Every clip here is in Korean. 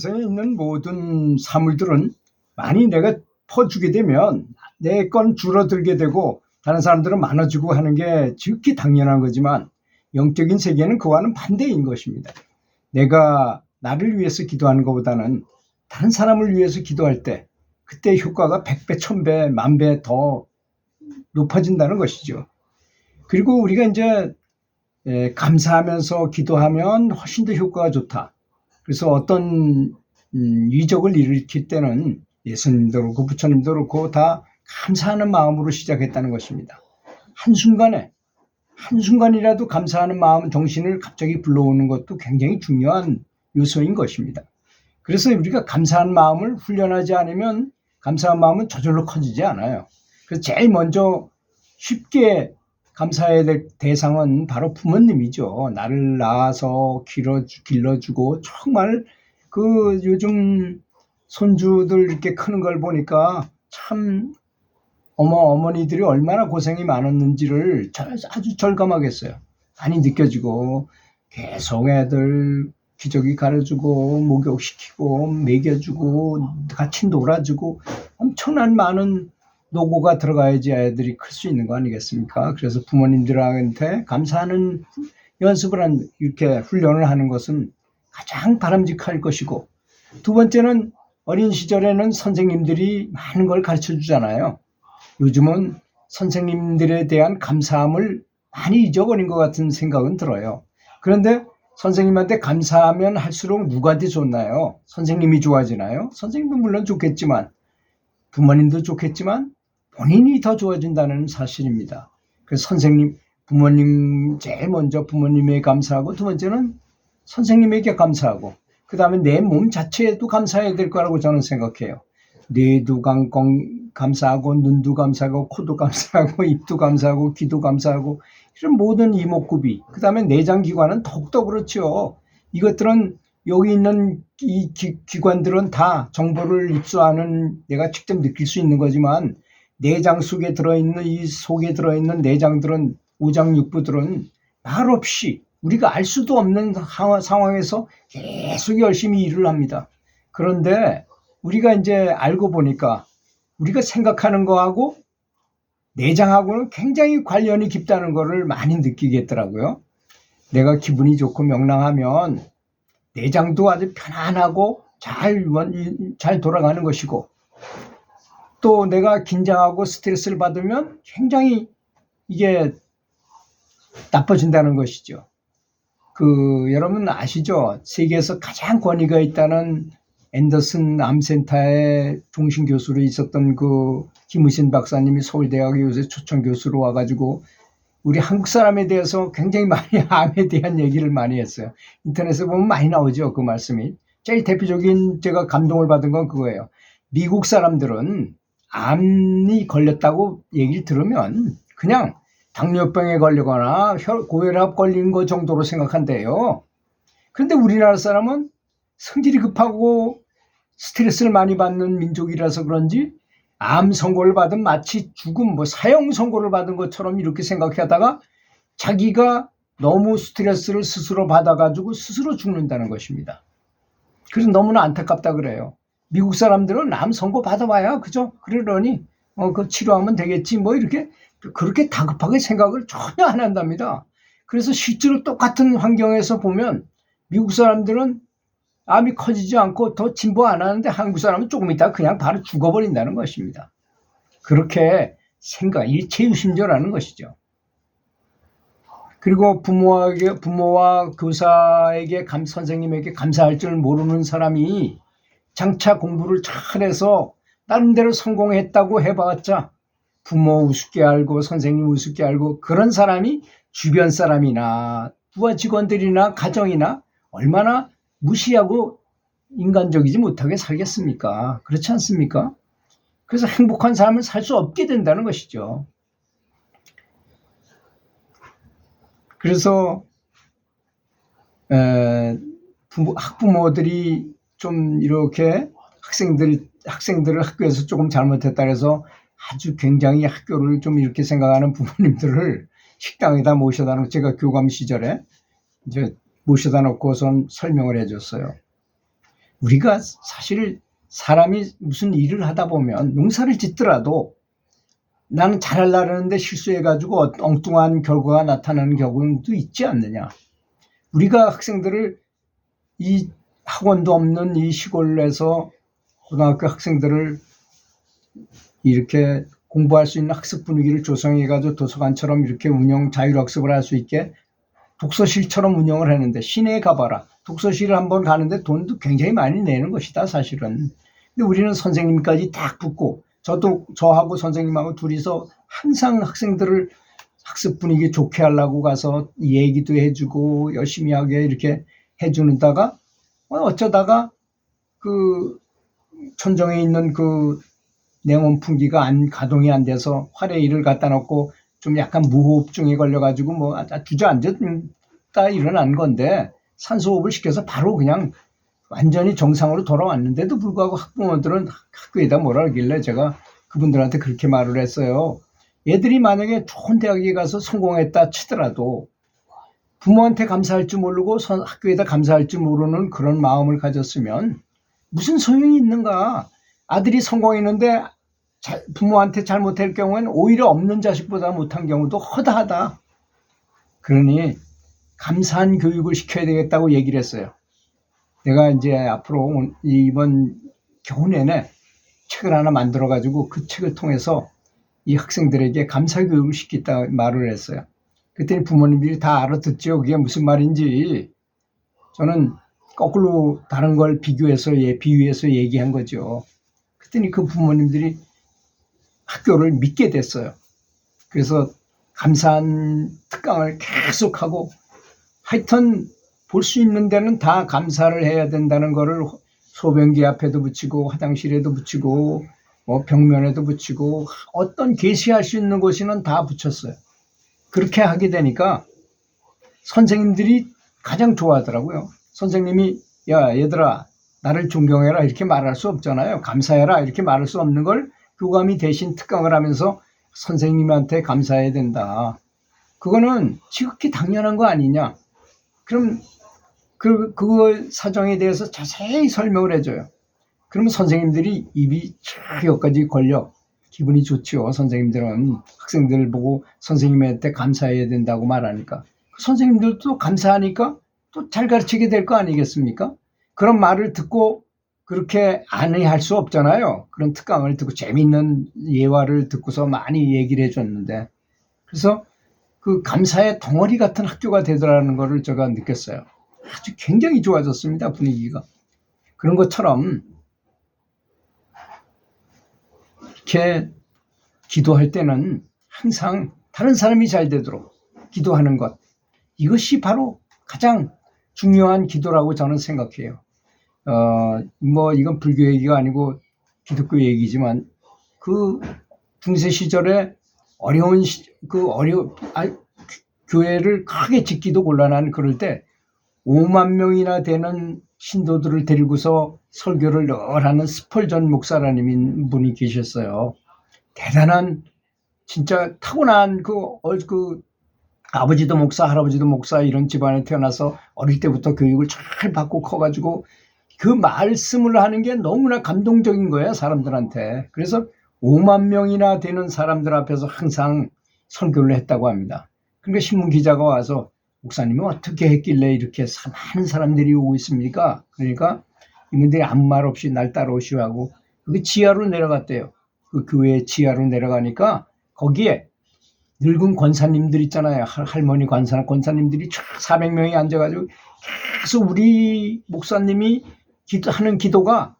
세상에 있는 모든 사물들은 많이 내가 퍼주게 되면 내 건 줄어들게 되고 다른 사람들은 많아지고 하는 게 지극히 당연한 거지만 영적인 세계는 그와는 반대인 것입니다. 내가 나를 위해서 기도하는 것보다는 다른 사람을 위해서 기도할 때 그때 효과가 100배, 1000배, 10,000배 더 높아진다는 것이죠. 그리고 우리가 이제 감사하면서 기도하면 훨씬 더 효과가 좋다. 그래서 어떤 이적을 일으킬 때는 예수님도 그렇고 부처님도 그렇고 다 감사하는 마음으로 시작했다는 것입니다. 한순간이라도 감사하는 마음, 정신을 갑자기 불러오는 것도 굉장히 중요한 요소인 것입니다. 그래서 우리가 감사한 마음을 훈련하지 않으면 감사한 마음은 저절로 커지지 않아요. 그래서 제일 먼저 쉽게 감사해야 될 대상은 바로 부모님이죠. 나를 낳아서 길러주고 정말 그 요즘 손주들 이렇게 크는 걸 보니까 참 어머니들이 얼마나 고생이 많았는지를 아주 절감하겠어요. 많이 느껴지고 계속 애들 기저귀 가려주고 목욕시키고 먹여주고 같이 놀아주고 엄청난 많은 노고가 들어가야지 아이들이 클 수 있는 거 아니겠습니까? 그래서 부모님들한테 감사하는 연습을 이렇게 훈련을 하는 것은 가장 바람직할 것이고, 두 번째는 어린 시절에는 선생님들이 많은 걸 가르쳐 주잖아요. 요즘은 선생님들에 대한 감사함을 많이 잊어버린 것 같은 생각은 들어요. 그런데 선생님한테 감사하면 할수록 누구한테 좋나요? 선생님이 좋아지나요? 선생님도 물론 좋겠지만 부모님도 좋겠지만 본인이 더 좋아진다는 사실입니다. 그래서 부모님 제일 먼저 부모님에게 감사하고, 두 번째는 선생님에게 감사하고, 그 다음에 내 몸 자체에도 감사해야 될 거라고 저는 생각해요. 뇌도 감사하고, 눈도 감사하고, 코도 감사하고, 입도 감사하고, 귀도 감사하고, 이런 모든 이목구비, 그 다음에 내장기관은 더욱더 그렇죠. 이것들은 여기 있는 이 기관들은 다 정보를 입수하는, 내가 직접 느낄 수 있는 거지만 내장 속에 들어있는, 이 속에 들어있는 내장들은, 오장육부들은 말없이 우리가 알 수도 없는 상황에서 계속 열심히 일을 합니다. 그런데 우리가 이제 알고 보니까 우리가 생각하는 거하고 내장하고는 굉장히 관련이 깊다는 것을 많이 느끼겠더라고요. 내가 기분이 좋고 명랑하면 내장도 아주 편안하고 잘 돌아가는 것이고, 또 내가 긴장하고 스트레스를 받으면 굉장히 이게 나빠진다는 것이죠. 여러분 아시죠? 세계에서 가장 권위가 있다는 앤더슨 암센터의 종신 교수로 있었던 김우신 박사님이 서울대학에 요새 초청 교수로 와가지고 우리 한국 사람에 대해서 굉장히 많이 암에 대한 얘기를 많이 했어요. 인터넷에 보면 많이 나오죠, 그 말씀이. 제일 대표적인 제가 감동을 받은 건 그거예요. 미국 사람들은 암이 걸렸다고 얘기를 들으면 그냥 당뇨병에 걸리거나 고혈압 걸린 거 정도로 생각한대요. 그런데 우리나라 사람은 성질이 급하고 스트레스를 많이 받는 민족이라서 그런지 암 선고를 받은 마치 죽음, 사형 선고를 받은 것처럼 이렇게 생각하다가 자기가 너무 스트레스를 스스로 받아가지고 스스로 죽는다는 것입니다. 그래서 너무나 안타깝다 그래요. 미국 사람들은 암 선고 받아봐야 그죠? 그러려니 그 치료하면 되겠지 이렇게 그렇게 다급하게 생각을 전혀 안 한답니다. 그래서 실제로 똑같은 환경에서 보면 미국 사람들은 암이 커지지 않고 더 진보 안 하는데 한국 사람은 조금 있다가 그냥 바로 죽어버린다는 것입니다. 그렇게 일체유심조라는 것이죠. 그리고 부모와 교사에게 선생님에게 감사할 줄 모르는 사람이 장차 공부를 잘해서 나름대로 성공했다고 해봤자 부모 우습게 알고 선생님 우습게 알고 그런 사람이 주변 사람이나 부하 직원들이나 가정이나 얼마나 무시하고 인간적이지 못하게 살겠습니까? 그렇지 않습니까? 그래서 행복한 삶을 살 수 없게 된다는 것이죠. 그래서 학부모들이 좀 이렇게 학생들을 학교에서 조금 잘못했다 해서 아주 굉장히 학교를 좀 이렇게 생각하는 부모님들을 식당에다 모셔다 놓고, 제가 교감 시절에 이제 모셔다 놓고선 설명을 해줬어요. 우리가 사실 사람이 무슨 일을 하다 보면 농사를 짓더라도 나는 잘하려고 하는데 실수해가지고 엉뚱한 결과가 나타나는 경우도 있지 않느냐. 우리가 학생들을 이 학원도 없는 이 시골에서 고등학교 학생들을 이렇게 공부할 수 있는 학습 분위기를 조성해가지고 도서관처럼 이렇게 자율학습을 할 수 있게 독서실처럼 운영을 했는데 시내에 가봐라. 독서실을 한번 가는데 돈도 굉장히 많이 내는 것이다 사실은. 근데 우리는 선생님까지 딱 붙고 저하고 선생님하고 둘이서 항상 학생들을 학습 분위기 좋게 하려고 가서 얘기도 해주고 열심히 하게 이렇게 해주는다가 어쩌다가 그 천정에 있는 그 냉온풍기가 가동이 안 돼서 활에 갖다 놓고 좀 약간 무호흡증에 걸려가지고 뭐 주저앉았다 일어난 건데 산소호흡을 시켜서 바로 그냥 완전히 정상으로 돌아왔는데도 불구하고 학부모들은 학교에다 뭐라 그러길래 제가 그분들한테 그렇게 말을 했어요. 애들이 만약에 좋은 대학에 가서 성공했다 치더라도 부모한테 감사할 줄 모르고 학교에다 감사할 줄 모르는 그런 마음을 가졌으면 무슨 소용이 있는가. 아들이 성공했는데 부모한테 잘못할 경우에는 오히려 없는 자식보다 못한 경우도 허다하다. 그러니 감사한 교육을 시켜야 되겠다고 얘기를 했어요. 내가 이제 앞으로 이번 겨우 내내 책을 하나 만들어가지고 그 책을 통해서 이 학생들에게 감사 교육을 시키겠다 말을 했어요. 그랬더니 부모님들이 다 알아듣죠. 그게 무슨 말인지. 저는 거꾸로 다른 걸 비유해서 얘기한 거죠. 그랬더니 그 부모님들이 학교를 믿게 됐어요. 그래서 감사한 특강을 계속하고 하여튼 볼 수 있는 데는 다 감사를 해야 된다는 거를 소변기 앞에도 붙이고 화장실에도 붙이고 뭐 벽면에도 붙이고 어떤 게시할 수 있는 곳에는 다 붙였어요. 그렇게 하게 되니까 선생님들이 가장 좋아하더라고요. 선생님이 야 얘들아 나를 존경해라 이렇게 말할 수 없잖아요. 감사해라 이렇게 말할 수 없는 걸 교감이 대신 특강을 하면서 선생님한테 감사해야 된다. 그거는 지극히 당연한 거 아니냐. 그럼 그 사정에 대해서 자세히 설명을 해줘요. 그러면 선생님들이 입이 쫙 여기까지 걸려 기분이 좋죠. 선생님들은 학생들을 보고 선생님한테 감사해야 된다고 말하니까 선생님들도 감사하니까 또 잘 가르치게 될 거 아니겠습니까? 그런 말을 듣고 그렇게 안 할 수 없잖아요. 그런 특강을 듣고 재미있는 예화를 듣고서 많이 얘기를 해줬는데 그래서 그 감사의 덩어리 같은 학교가 되더라는 거를 제가 느꼈어요. 아주 굉장히 좋아졌습니다. 분위기가. 그런 것처럼 이렇게 기도할 때는 항상 다른 사람이 잘 되도록 기도하는 것. 이것이 바로 가장 중요한 기도라고 저는 생각해요. 뭐 이건 불교 얘기가 아니고 기독교 얘기지만 그 중세 시절에 교회를 크게 짓기도 곤란한 그럴 때 5만 명이나 되는 신도들을 데리고서 설교를 늘 하는 스펄전 목사라는 분이 계셨어요. 대단한 진짜 타고난 그 아버지도 목사, 할아버지도 목사 이런 집안에 태어나서 어릴 때부터 교육을 잘 받고 커가지고 그 말씀을 하는 게 너무나 감동적인 거예요, 사람들한테. 그래서 5만 명이나 되는 사람들 앞에서 항상 설교를 했다고 합니다. 그러니까 신문 기자가 와서 목사님이 어떻게 했길래 이렇게 많은 사람들이 오고 있습니까? 그러니까 이분들이 아무 말 없이 날 따라오시오 하고 그 지하로 내려갔대요. 그 교회 지하로 내려가니까 거기에 늙은 권사님들 있잖아요. 할머니 권사님들이 400명이 앉아가지고 계속 우리 목사님이 하는 기도가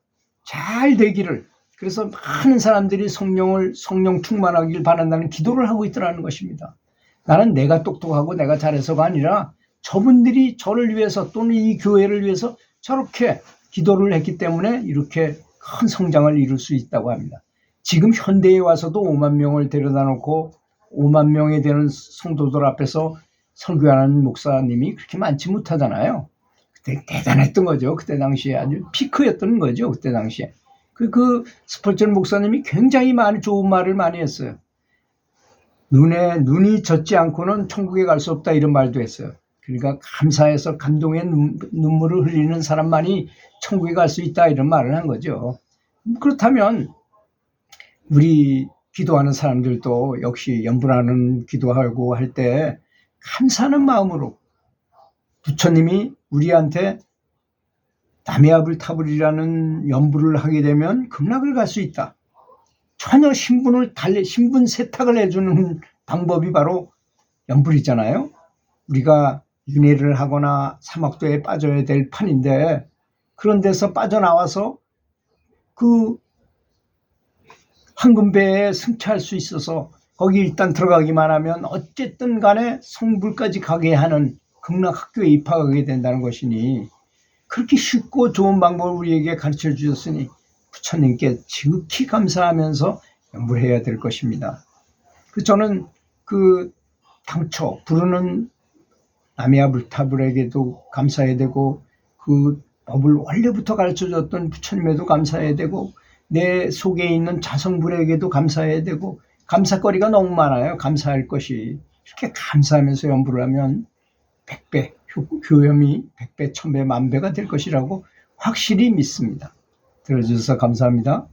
잘 되기를, 그래서 많은 사람들이 성령 충만하길 바란다는 기도를 하고 있더라는 것입니다. 나는 내가 똑똑하고 내가 잘해서가 아니라 저분들이 저를 위해서 또는 이 교회를 위해서 저렇게 기도를 했기 때문에 이렇게 큰 성장을 이룰 수 있다고 합니다. 지금 현대에 와서도 5만 명을 데려다 놓고 5만 명에 되는 성도들 앞에서 설교하는 목사님이 그렇게 많지 못하잖아요. 그때 대단했던 거죠. 그때 당시에 아주 피크였던 거죠. 그때 당시에. 그 스펄전 목사님이 굉장히 좋은 말을 많이 했어요. 눈이 젖지 않고는 천국에 갈 수 없다 이런 말도 했어요. 그러니까 감사해서 감동의 눈물을 흘리는 사람만이 천국에 갈 수 있다 이런 말을 한 거죠. 그렇다면 우리 기도하는 사람들도 역시 연불하는 기도하고 할 때 감사하는 마음으로 부처님이 우리한테 나미아불타불이라는 연불을 하게 되면 극락을 갈 수 있다. 전혀 신분 세탁을 해주는 방법이 바로 연불이잖아요. 우리가 윤회를 하거나 사막도에 빠져야 될 판인데 그런 데서 빠져나와서 그 황금배에 승차할 수 있어서 거기 일단 들어가기만 하면 어쨌든 간에 성불까지 가게 하는 극락학교에 입학하게 된다는 것이니 그렇게 쉽고 좋은 방법을 우리에게 가르쳐 주셨으니 부처님께 지극히 감사하면서 연불해야 될 것입니다. 저는 당초 부르는 나미아불타불에게도 감사해야 되고 그 법을 원래부터 가르쳐줬던 부처님에도 감사해야 되고 내 속에 있는 자성불에게도 감사해야 되고 감사거리가 너무 많아요. 감사할 것이. 이렇게 감사하면서 연불을 하면 100배, 교염이 100배, 1000배, 10,000배가 될 것이라고 확실히 믿습니다. 들어주셔서 감사합니다.